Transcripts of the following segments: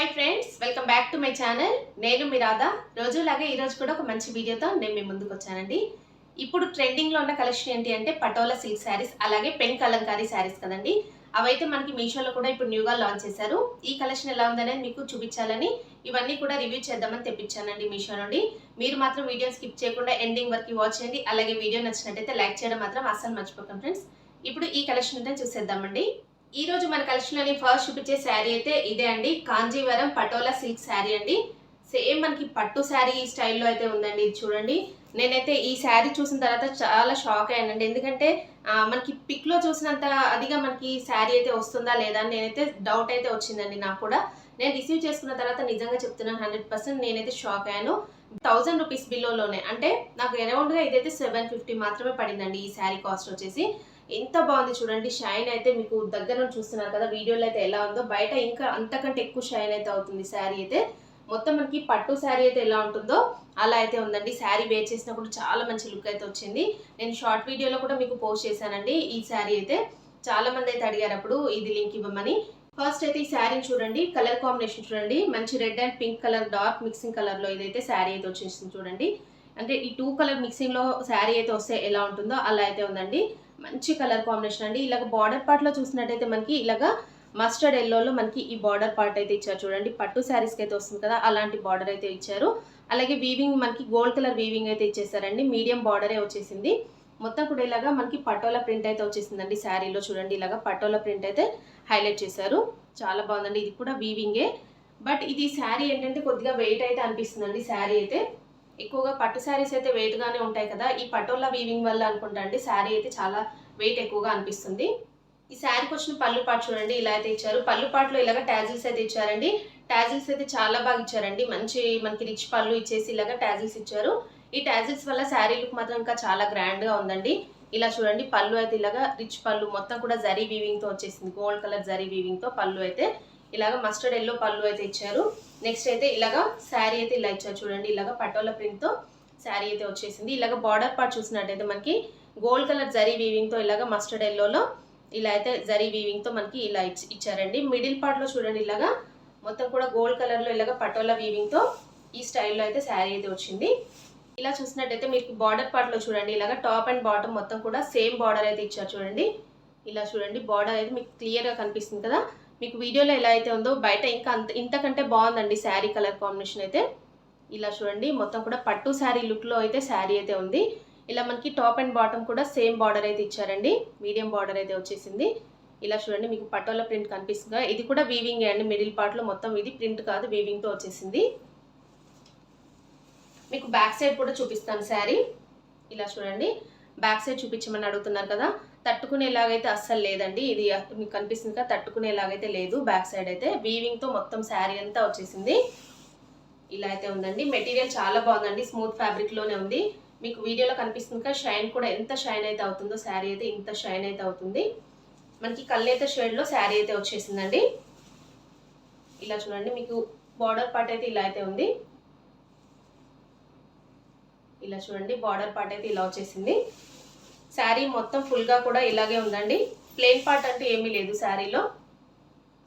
Hi friends, welcome back to my channel. నేను మీ రాధా. రోజులాగే ఈరోజు కూడా ఒక మంచి వీడియోతో నేను మీ ముందుకు వచ్చానండి. ఇప్పుడు ట్రెండింగ్లో ఉన్న కలెక్షన్ ఏంటి అంటే పటోలా సిల్క్ శారీస్, అలాగే పెన్ కలంకారీ శారీస్ కదండి. అవైతే మనకి మీషోలో కూడా ఇప్పుడు న్యూగా లాంచ్ చేశారు. ఈ కలెక్షన్ ఎలా ఉందనేది మీకు చూపించాలని ఇవన్నీ కూడా రివ్యూ చేద్దామని తెప్పించానండి మీషో నుండి. మీరు మాత్రం వీడియో స్కిప్ చేయకుండా ఎండింగ్ వరకు వాచ్ చేయండి. అలాగే వీడియో నచ్చినట్టయితే లైక్ చేయడం మాత్రం అస్సలు మర్చిపోకండి ఫ్రెండ్స్. ఇప్పుడు ఈ కలెక్షన్ అయితే చూసేద్దామండి. ఈ రోజు మన కలెక్షన్ లోని ఫస్ట్ చూపించే శారీ అయితే ఇదే అండి. కాంజీవరం పటోలా సిల్క్ శారీ అండి. సేమ్ మనకి పట్టు శారీ స్టైల్లో అయితే ఉందండి. ఇది చూడండి. నేనైతే ఈ శారీ చూసిన తర్వాత చాలా షాక్ అయ్యానండి. ఎందుకంటే మనకి పిక్ లో చూసినంత అదిగా మనకి శారీ అయితే వస్తుందా లేదా అని నేనైతే డౌట్ అయితే వచ్చిందండి నాకు కూడా. నేను రిసీవ్ చేసుకున్న తర్వాత నిజంగా చెప్తున్నాను 100% నేనైతే షాక్ అయ్యాను. 1000 రూపీస్ బిలోలోనే, అంటే నాకు అరౌండ్గా ఇదైతే 750 మాత్రమే పడిందండి ఈ శారీ కాస్ట్ వచ్చేసి. ఎంత బాగుంది చూడండి. షైన్ అయితే మీకు దగ్గర నుంచి చూస్తున్నారు కదా వీడియోలో అయితే ఎలా ఉందో, బయట ఇంకా అంతకంటే ఎక్కువ షైన్ అయితే అవుతుంది శారీ అయితే. మొత్తం మనకి పట్టు శారీ అయితే ఎలా ఉంటుందో అలా అయితే ఉందండి. శారీ వేర్ చేసినప్పుడు చాలా మంచి లుక్ అయితే వచ్చింది. నేను షార్ట్ వీడియోలో కూడా మీకు పోస్ట్ చేశానండి ఈ శారీ అయితే. చాలా మంది అయితే అడిగారు అప్పుడు ఇది లింక్ ఇవ్వమని. ఫస్ట్ అయితే ఈ శారీని చూడండి. కలర్ కాంబినేషన్ చూడండి. మంచి red and pink colour dark mixing colour లో ఇదైతే శారీ అయితే వచ్చేసింది చూడండి. అంటే ఈ 2 కలర్ మిక్సింగ్ లో శారీ అయితే వస్తే ఎలా ఉంటుందో అలా అయితే ఉందండి. మంచి కలర్ కాంబినేషన్ అండి. ఇలాగ బార్డర్ పార్ట్ లో చూసినట్టయితే మనకి ఇలాగా మస్టర్డ్ ఎల్లోలో మనకి ఈ బార్డర్ పార్ట్ అయితే ఇచ్చారు చూడండి. పట్టు శారీస్కి అయితే వస్తుంది కదా అలాంటి బార్డర్ అయితే ఇచ్చారు. అలాగే వీవింగ్ మనకి గోల్డ్ కలర్ వీవింగ్ అయితే ఇచ్చేసారండి. మీడియం బార్డరే వచ్చేసింది. మొత్తం కూడా ఇలాగా మనకి పటోలా ప్రింట్ అయితే వచ్చేసిందండి శారీలో. చూడండి ఇలాగా పటోలా ప్రింట్ అయితే హైలైట్ చేశారు. చాలా బాగుందండి. ఇది కూడా వీవింగే, బట్ ఇది శారీ ఏంటంటే కొద్దిగా వెయిట్ అయితే అనిపిస్తుందండి. శారీ అయితే ఎక్కువగా పట్టు శారీస్ అయితే వెయిట్ గానే ఉంటాయి కదా, ఈ పటోలా వీవింగ్ వల్ల అనుకుంటా అండి శారీ అయితే చాలా వెయిట్ ఎక్కువగా అనిపిస్తుంది. ఈ శారీకి వచ్చిన పళ్ళు పాటు చూడండి ఇలా అయితే ఇచ్చారు. పళ్ళు పాటులో ఇలాగ టాజిల్స్ అయితే ఇచ్చారండి. టాజిల్స్ అయితే చాలా బాగా ఇచ్చారండి. మంచి మనకి రిచ్ పళ్ళు ఇచ్చేసి ఇలాగ టాజిల్స్ ఇచ్చారు. ఈ టాజిల్స్ వల్ల శారీ లుక్ మాత్రం ఇంకా చాలా గ్రాండ్ గా ఉందండి. ఇలా చూడండి పళ్ళు అయితే ఇలాగా రిచ్ పళ్ళు మొత్తం కూడా జరీ వీవింగ్ తో వచ్చేసింది. గోల్డ్ కలర్ జరీ వీవింగ్ తో పళ్ళు అయితే ఇలాగ మస్టర్డ్ ఎల్లో పళ్ళు అయితే ఇచ్చారు. నెక్స్ట్ అయితే ఇలాగా శారీ అయితే ఇలా ఇచ్చారు చూడండి. ఇలాగ పటోలా ప్రింట్ తో శారీ అయితే వచ్చేసింది. ఇలాగ బార్డర్ పార్ట్ చూసినట్టయితే మనకి గోల్డ్ కలర్ జరీ వీవింగ్ తో ఇలాగ మస్టర్డ్ ఎల్లోలో ఇలా అయితే జరీ వీవింగ్ తో మనకి ఇలా ఇచ్చారండి. మిడిల్ పార్ట్ లో చూడండి ఇలాగా మొత్తం కూడా గోల్డ్ కలర్ లో ఇలాగ పటోలా వీవింగ్ తో ఈ స్టైల్లో అయితే శారీ అయితే వచ్చింది. ఇలా చూసినట్టయితే మీకు బార్డర్ పార్ట్ లో చూడండి ఇలాగ టాప్ అండ్ బాటమ్ మొత్తం కూడా సేమ్ బార్డర్ అయితే ఇచ్చారు చూడండి. ఇలా చూడండి బార్డర్ అయితే మీకు క్లియర్ గా కనిపిస్తుంది కదా. మీకు వీడియోలో ఎలా అయితే ఉందో బయట ఇంకా ఇంతకంటే బాగుందండి శారీ కలర్ కాంబినేషన్ అయితే. ఇలా చూడండి మొత్తం కూడా పట్టు శారీ లుక్ లో అయితే శారీ అయితే ఉంది. ఇలా మనకి టాప్ అండ్ బాటమ్ కూడా సేమ్ బార్డర్ అయితే ఇచ్చారండి. మీడియం బార్డర్ అయితే వచ్చేసింది. ఇలా చూడండి మీకు పటోలా ప్రింట్ కనిపిస్తుందా. ఇది కూడా వీవింగ్ అండి. మిడిల్ పార్ట్ లో మొత్తం ఇది ప్రింట్ కాదు, వీవింగ్ తో వచ్చేసింది. మీకు బ్యాక్ సైడ్ కూడా చూపిస్తాను శారీ. ఇలా చూడండి బ్యాక్ సైడ్ చూపించమని అడుగుతున్నారు కదా, తట్టుకునేలాగైతే అస్సలు లేదండి. ఇది మీకు కనిపిస్తుంది కదా, తట్టుకునేలాగైతే లేదు. బ్యాక్ సైడ్ అయితే వీవింగ్ తో మొత్తం శారీ అంతా వచ్చేసింది. ఇలా అయితే ఉందండి. మెటీరియల్ చాలా బాగుందండి. స్మూత్ ఫ్యాబ్రిక్ లోనే ఉంది. మీకు వీడియోలో కనిపిస్తుంది కదా, షైన్ కూడా ఎంత షైన్ అయితే అవుతుందో శారీ అయితే ఇంత షైన్ అయితే అవుతుంది. మనకి కల్లేత షేడ్ లో శారీ అయితే వచ్చేసిందండి. ఇలా చూడండి మీకు బార్డర్ పార్ట్ అయితే ఇలా అయితే ఉంది. ఇలా చూడండి బార్డర్ పార్ట్ అయితే ఇలా వచ్చేసింది. శారీ మొత్తం ఫుల్ గా కూడా ఇలాగే ఉందండి. ప్లెయిన్ పార్ట్ అంటే ఏమీ లేదు శారీలో.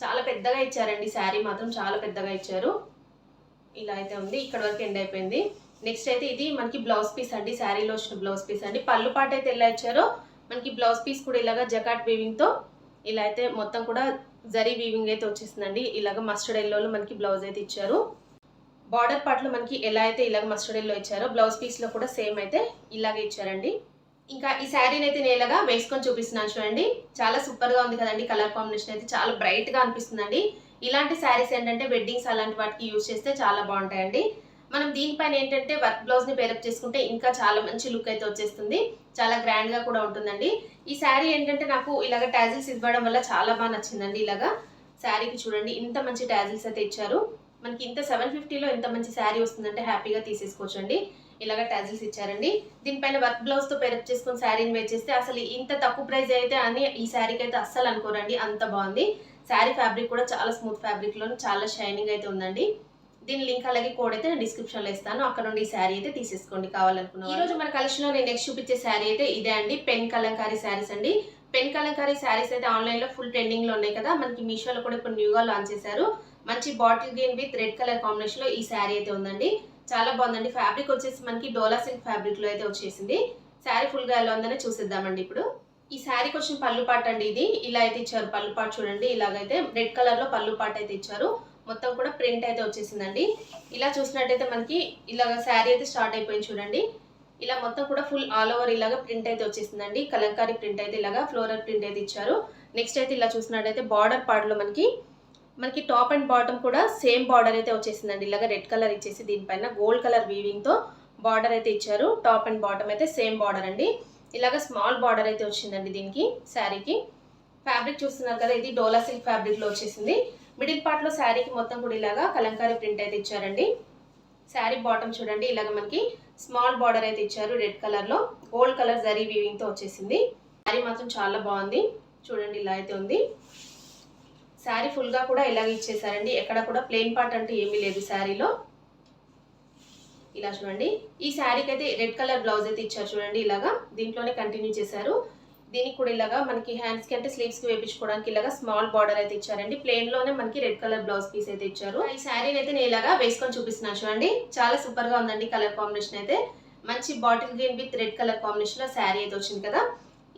చాలా పెద్దగా ఇచ్చారండి. శారీ మాత్రం చాలా పెద్దగా ఇచ్చారు. ఇలా అయితే ఉంది. ఇక్కడ వరకు ఎండ్ అయిపోయింది. నెక్స్ట్ అయితే ఇది మనకి బ్లౌజ్ పీస్ అండి. శారీలో వచ్చిన బ్లౌజ్ పీస్ అండి. పళ్ళు పార్ట్ అయితే ఎలా ఇచ్చారో మనకి బ్లౌజ్ పీస్ కూడా ఇలాగా జకాట్ వీవింగ్ తో ఇలా అయితే మొత్తం కూడా జరీ వీవింగ్ అయితే వచ్చేసిందండి. ఇలాగ మస్టర్డ్ ఎల్లోలో మనకి బ్లౌజ్ అయితే ఇచ్చారు. బార్డర్ పార్ట్ లో మనకి ఎలా అయితే ఇలాగ మస్టర్డ్ ఎల్లో ఇచ్చారో బ్లౌజ్ పీస్ లో కూడా సేమ్ అయితే ఇలాగే ఇచ్చారండి. ఇంకా ఈ శారీని అయితే నేను ఇలాగా వేసుకొని చూపిస్తున్నాను చూడండి. చాలా సూపర్ గా ఉంది కదండి. కలర్ కాంబినేషన్ అయితే చాలా బ్రైట్ గా అనిపిస్తుందండి. ఇలాంటి శారీస్ ఏంటంటే వెడ్డింగ్స్ అలాంటి వాటికి యూజ్ చేస్తే చాలా బాగుంటాయండి. మనం దీనిపైన ఏంటంటే వర్క్ బ్లౌజ్ ని పేరప్ చేసుకుంటే ఇంకా చాలా మంచి లుక్ అయితే వచ్చేస్తుంది. చాలా గ్రాండ్ గా కూడా ఉంటుందండి. ఈ శారీ ఏంటంటే నాకు ఇలాగ టాజిల్స్ ఇవ్వడం వల్ల చాలా బాగా నచ్చిందండి. ఇలాగా శారీకి చూడండి ఇంత మంచి టాజిల్స్ అయితే ఇచ్చారు. మనకి ఇంత 750లో ఇంత మంచి శారీ వస్తుందంటే హ్యాపీగా తీసేసుకోవచ్చు అండి. ఇలాగ టాజిల్స్ ఇచ్చారండి. దీనిపైన వర్క్ బ్లౌజ్ తో పేరప్ చేసుకుని శారీని వేర్ చేస్తే అసలు ఇంత తక్కువ ప్రైస్ అయితే అని ఈ శారీకి అయితే అస్సలు అనుకోరండి. అంత బాగుంది. శారీ ఫ్యాబ్రిక్ కూడా చాలా స్మూత్ ఫ్యాబ్రిక్ లో చాలా షైనింగ్ అయితే ఉందండి. దీని లింక్ అలాగే కోడ్ అయితే నేను డిస్క్రిప్షన్ లో ఇస్తాను. అక్కడ నుండి ఈ శారీ అయితే తీసేసుకోండి కావాలనుకున్నా. ఈ రోజు మన కలెక్షన్ లో నేను నెక్స్ట్ చూపించే శారీ అయితే ఇదే అండి. పెన్ కలంకారీ శారీస్ అండి. పెన్ కలంకారీ శారీస్ అయితే ఆన్లైన్ లో ఫుల్ ట్రెండింగ్ లో ఉన్నాయి కదా. మనకి మీషోలో కూడా ఇప్పుడు న్యూగా లాంచ్ చేశారు. మంచి bottle green with red colour combination లో ఈ శారీ అయితే ఉందండి. చాలా బాగుందండి. ఫ్యాబ్రిక్ వచ్చేసి మనకి డోలా సిల్క్ ఫ్యాబ్రిక్ లో అయితే వచ్చేసింది. శారీ ఫుల్ గా ఎలా ఉందని చూసేద్దామండి ఇప్పుడు. ఈ శారీకి వచ్చిన పళ్ళు పాట అండి ఇది. ఇలా అయితే ఇచ్చారు పళ్ళు పాట చూడండి. ఇలాగైతే రెడ్ కలర్ లో పళ్ళు పాట అయితే ఇచ్చారు. మొత్తం కూడా ప్రింట్ అయితే వచ్చేసిందండి. ఇలా చూసినట్టయితే మనకి ఇలాగ శారీ అయితే స్టార్ట్ అయిపోయింది చూడండి. ఇలా మొత్తం కూడా ఫుల్ ఆల్ ఓవర్ ఇలాగా ప్రింట్ అయితే వచ్చేసిందండి. కలంకారీ ప్రింట్ అయితే ఇలాగా ఫ్లోరల్ ప్రింట్ అయితే ఇచ్చారు. నెక్స్ట్ అయితే ఇలా చూసినట్టయితే బార్డర్ పార్ట్ లో మనకి టాప్ అండ్ బాటమ్ కూడా సేమ్ బార్డర్ అయితే వచ్చేసిందండి. ఇలాగా రెడ్ కలర్ ఇచ్చేసి దీనిపైన గోల్డ్ కలర్ వీవింగ్ తో బార్డర్ అయితే ఇచ్చారు. టాప్ అండ్ బాటమ్ అయితే సేమ్ బార్డర్ అండి. ఇలాగా స్మాల్ బార్డర్ అయితే వచ్చిందండి దీనికి శారీకి. ఫ్యాబ్రిక్ చూస్తున్నారు కదా, ఇది డోలా సిల్క్ ఫ్యాబ్రిక్ లో వచ్చేసింది. మిడిల్ పార్ట్ లో శారీకి మొత్తం కూడా ఇలాగా కలంకారీ ప్రింట్ అయితే ఇచ్చారండి. శారీ బాటమ్ చూడండి, ఇలాగ మనకి స్మాల్ బార్డర్ అయితే ఇచ్చారు. రెడ్ కలర్ లో గోల్డ్ కలర్ జరీ వీవింగ్ తో వచ్చేసింది. శారీ మాత్రం చాలా బాగుంది చూడండి. ఇలా అయితే ఉంది శారీ. ఫుల్ గా కూడా ఇలాగ ఇచ్చేసారండి. ఎక్కడ కూడా ప్లెయిన్ పార్ట్ అంటే ఏమీ లేదు శారీలో. ఇలా చూడండి. ఈ శారీకి అయితే రెడ్ కలర్ బ్లౌజ్ అయితే ఇచ్చారు చూడండి. ఇలాగా దీంట్లోనే కంటిన్యూ చేశారు. దీనికి కూడా ఇలాగా మనకి హ్యాండ్స్ కి అంటే స్లీవ్స్ కి వేపించుకోవడానికి ఇలాగా స్మాల్ బార్డర్ అయితే ఇచ్చారండి. ప్లెయిన్ లోనే మనకి రెడ్ కలర్ బ్లౌజ్ పీస్ అయితే ఇచ్చారు. ఈ శారీని అయితే నేను ఇలాగా వేసుకొని చూపిస్తున్నాను చూడండి. చాలా సూపర్ గా ఉందండి. కలర్ కాంబినేషన్ అయితే మంచి bottle green with red colour combination లో శారీ అయితే వచ్చింది కదా.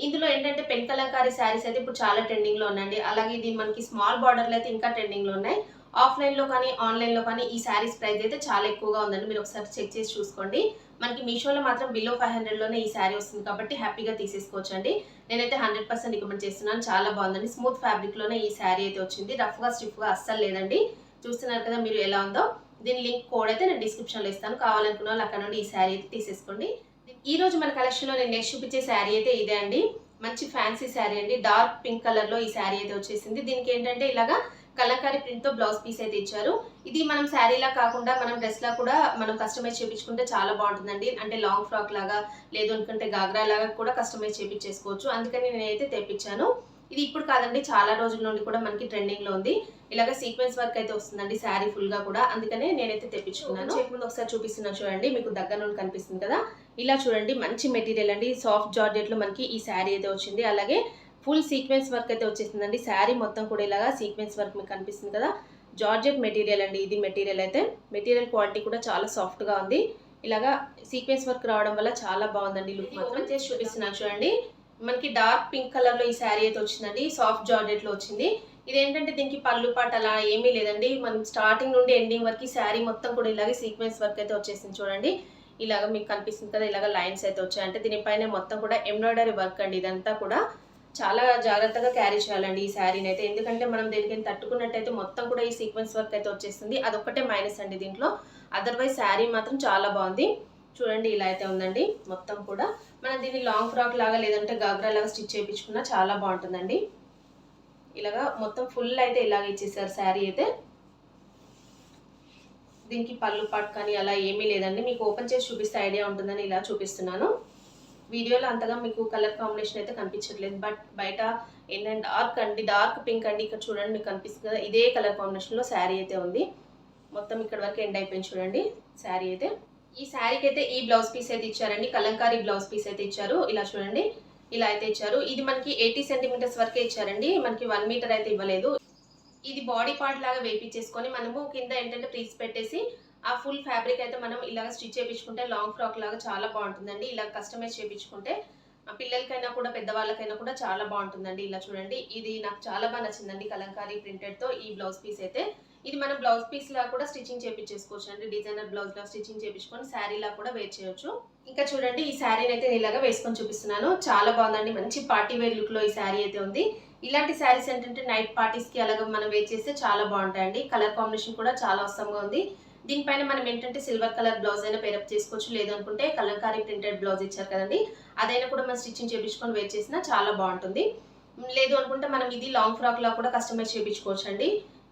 ఇందులో ఏంటంటే పెన్ కలంకారీ శారీస్ అయితే ఇప్పుడు చాలా ట్రెండింగ్ లో ఉన్నాయండి. అలాగే ఇది మనకి స్మాల్ బార్డర్లు అయితే ఇంకా ట్రెండింగ్ లో ఉన్నాయి. ఆఫ్లైన్ లో కానీ ఆన్లైన్ లో కానీ ఈ శారీస్ ప్రైస్ అయితే చాలా ఎక్కువగా ఉందండి. మీరు ఒకసారి చెక్ చేసి చూసుకోండి. మనకి మీషోలో మాత్రం బిలో 500 లోనే ఈ శారీ వస్తుంది కాబట్టి హ్యాపీగా తీసేసుకోవచ్చు అండి. నేనైతే 100% రికమెండ్ చేస్తున్నాను. చాలా బాగుందండి. స్మూత్ ఫ్యాబ్రిక్ లోనే ఈ శారీ అయితే వచ్చింది. రఫ్ గా స్టిఫ్ గా అస్సలు లేదండి. చూస్తున్నారు కదా మీరు ఎలా ఉందో. దీని లింక్ కోడ్ అయితే నేను డిస్క్రిప్షన్ లో ఇస్తాను. కావాలనుకున్న వాళ్ళు అక్కడ నుండి ఈ శారీ అయితే తీసేసుకోండి. ఈ రోజు మన కలెక్షన్ లో నేను నెక్స్ట్ చూపించే శారీ అయితే ఇదే అండి. మంచి ఫ్యాన్సీ శారీ అండి. డార్క్ పింక్ కలర్ లో ఈ శారీ అయితే వచ్చేసింది. దీనికి ఏంటంటే ఇలాగా కలంకారీ ప్రింట్ తో బ్లౌజ్ పీస్ అయితే ఇచ్చారు. ఇది మనం శారీలా కాకుండా మనం డ్రెస్ లా కూడా మనం కస్టమైజ్ చేయించుకుంటే చాలా బాగుంటుందండి. అంటే లాంగ్ ఫ్రాక్ లాగా లేదు అనుకుంటే గాగ్రా లాగా కూడా కస్టమైజ్ చేయించేసుకోవచ్చు. అందుకని నేనైతే తెప్పించాను. ఇది ఇప్పుడు కాదండి, చాలా రోజుల నుండి కూడా మనకి ట్రెండింగ్ లో ఉంది. ఇలాగ సీక్వెన్స్ వర్క్ అయితే వస్తుందండి శారీ ఫుల్ గా కూడా. అందుకనే నేనైతే తెప్పించుకున్నాను. ముందు ఒకసారి చూపిస్తున్నాను చూడండి. మీకు దగ్గర నుండి కనిపిస్తుంది కదా. ఇలా చూడండి, మంచి మెటీరియల్ అండి. సాఫ్ట్ జార్జెట్ లో మనకి ఈ శారీ అయితే వచ్చింది. అలాగే ఫుల్ సీక్వెన్స్ వర్క్ అయితే వచ్చేసిందండి. శారీ మొత్తం కూడా ఇలాగా సీక్వెన్స్ వర్క్ మీకు కనిపిస్తుంది కదా. జార్జెట్ మెటీరియల్ అండి ఇది. మెటీరియల్ అయితే మెటీరియల్ క్వాలిటీ కూడా చాలా సాఫ్ట్ గా ఉంది. ఇలాగా సీక్వెన్స్ వర్క్ రావడం వల్ల చాలా బాగుందండి. లుక్ మాత్రం చేసి చూపిస్తున్నాను చూడండి. మనకి డార్క్ పింక్ కలర్ లో ఈ శారీ అయితే వచ్చిందండి. సాఫ్ట్ జార్జెట్ లో వచ్చింది. ఇదేంటంటే దీనికి పళ్ళు పాట అలా ఏమీ లేదండి. మనం స్టార్టింగ్ నుండి ఎండింగ్ వరకు శారీ మొత్తం కూడా ఇలాగే సీక్వెన్స్ వర్క్ అయితే వచ్చేసింది చూడండి. ఇలాగ మీకు కనిపిస్తుంది కదా, ఇలాగ లైన్స్ అయితే వచ్చాయి. అంటే దీనిపైన మొత్తం కూడా ఎంబ్రాయిడరీ వర్క్ అండి. ఇదంతా కూడా చాలా జాగ్రత్తగా క్యారీ చేయాలండి ఈ శారీని అయితే. ఎందుకంటే మనం దేనికైనా తట్టుకున్నట్టయితే మొత్తం కూడా ఈ సీక్వెన్స్ వర్క్ అయితే వచ్చేస్తుంది. అదొక్కటే మైనస్ అండి దీంట్లో. అదర్వైజ్ శారీ మాత్రం చాలా బాగుంది చూడండి. ఇలా అయితే ఉందండి మొత్తం కూడా. మనం దీన్ని లాంగ్ ఫ్రాక్ లాగా లేదంటే గాగ్రా లాగా స్టిచ్ చేయించుకున్నా చాలా బాగుంటుందండి. ఇలాగా మొత్తం ఫుల్ అయితే ఇలాగ ఇచ్చేసారు శారీ అయితే. దీనికి పళ్ళు పాట్ కానీ అలా ఏమీ లేదండి. మీకు ఓపెన్ చేసి చూపిస్తే ఐడియా ఉంటుందని ఇలా చూపిస్తున్నాను. వీడియోలో అంతగా మీకు కలర్ కాంబినేషన్ అయితే కనిపించట్లేదు. బట్ బయట ఏంటంటే డార్క్ అండి, డార్క్ పింక్ అండి. ఇక్కడ చూడండి మీకు కనిపిస్తుంది కదా, ఇదే కలర్ కాంబినేషన్లో శారీ అయితే ఉంది. మొత్తం ఇక్కడ వరకు ఎండ్ అయిపోయింది చూడండి శారీ అయితే. ఈ శారీకి అయితే ఈ బ్లౌజ్ పీస్ అయితే ఇచ్చారండి. కలంకారీ బ్లౌజ్ పీస్ అయితే ఇచ్చారు. ఇలా చూడండి, ఇలా అయితే ఇచ్చారు. ఇది మనకి 80 సెంటీమీటర్స్ వరకే ఇచ్చారండి. మనకి 1 మీటర్ అయితే ఇవ్వలేదు. ఇది బాడీ పార్ట్ లాగా వేపించేసుకొని మనము కింద ఏంటంటే ప్లీట్స్ పెట్టేసి ఆ ఫుల్ ఫ్యాబ్రిక్ అయితే మనం ఇలాగ స్టిచ్ చేయించుకుంటే లాంగ్ ఫ్రాక్ లాగా చాలా బాగుంటుందండి. ఇలా కస్టమైజ్ చేయించుకుంటే పిల్లలకైనా కూడా పెద్దవాళ్ళకైనా కూడా చాలా బాగుంటుందండి. ఇలా చూడండి, ఇది నాకు చాలా బాగా నచ్చిందండి. కలంకారీ ప్రింటెడ్ తో ఈ బ్లౌజ్ పీస్ అయితే. ఇది మనం బ్లౌజ్ పీస్ లా కూడా స్టిచ్చింగ్ చేయించేసుకోవచ్చు అండి. డిజైనర్ బ్లౌజ్ లా స్టిచ్చింగ్ చేయించుకొని శారీ లా కూడా వేర్ చేయొచ్చు. ఇంకా చూడండి, ఈ శారీని అయితే నేను ఇలాగా వేసుకొని చూపిస్తున్నాను. చాలా బాగుందండి. మంచి పార్టీ వేర్ లుక్ లో ఈ శారీ అయితే ఉంది. ఇలాంటి శారీస్ ఏంటంటే నైట్ పార్టీస్ కి అలాగా మనం వేర్ చేస్తే చాలా బాగుంటాయండి. కలర్ కాంబినేషన్ కూడా చాలా అవసరంగా ఉంది. దీనిపైన మనం ఏంటంటే సిల్వర్ కలర్ బ్లౌజ్ అయినా పేరప్ చేసుకోవచ్చు. లేదనుకుంటే కలంకారీ ప్రింటెడ్ బ్లౌజ్ ఇచ్చారు కదండి, అదైనా కూడా మనం స్టిచ్చింగ్ చేయించుకొని వేర్ చేసినా చాలా బాగుంటుంది. లేదు అనుకుంటే మనం ఇది లాంగ్ ఫ్రాక్ లా కూడా కస్టమైజ్ చేయించుకోవచ్చు అండి.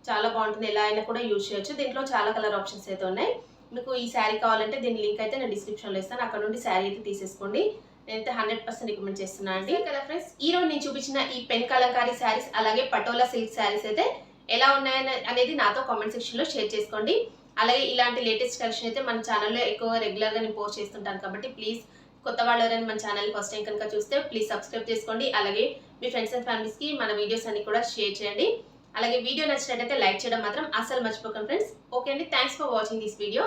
చాలా బాగుంటుంది. ఎలా అయినా కూడా యూజ్ చేయొచ్చు. దీంట్లో చాలా కలర్ ఆప్షన్స్ అయితే ఉన్నాయి. మీకు ఈ శారీ కావాలంటే దీని లింక్ అయితే నేను డిస్క్రిప్షన్లో ఇస్తాను. అక్కడ నుండి శారీ అయితే తీసేసుకోండి. నేనైతే 100% రికమెండ్ చేస్తున్నాను అండి. కదా ఫ్రెండ్స్, ఈ రోజు నేను చూపించిన ఈ పెన్ కలంకారీ శారీస్ అలాగే పటోలా సిల్క్ శారీస్ అయితే ఎలా ఉన్నాయని అనేది నాతో కామెంట్ సెక్షన్ లో షేర్ చేసుకోండి. అలాగే ఇలాంటి లేటెస్ట్ కలెక్షన్ అయితే మన ఛానల్లో ఎక్కువ రెగ్యులర్గా నేను పోస్ట్ చేస్తుంటాను కాబట్టి ప్లీజ్ కొత్త వాళ్ళు ఎవరైనా మన ఛానల్ ఫస్ట్ టైం కనుక చూస్తే ప్లీజ్ సబ్స్క్రైబ్ చేసుకోండి. అలాగే మీ ఫ్రెండ్స్ అండ్ ఫ్యామిలీస్కి మన వీడియోస్ అన్ని కూడా షేర్ చేయండి. అలాగే వీడియో నచ్చినట్లయితే లైక్ చేయడం మాత్రం అస్సలు మర్చిపోకండి ఫ్రెండ్స్. ఓకే అండి, thanks for watching this video.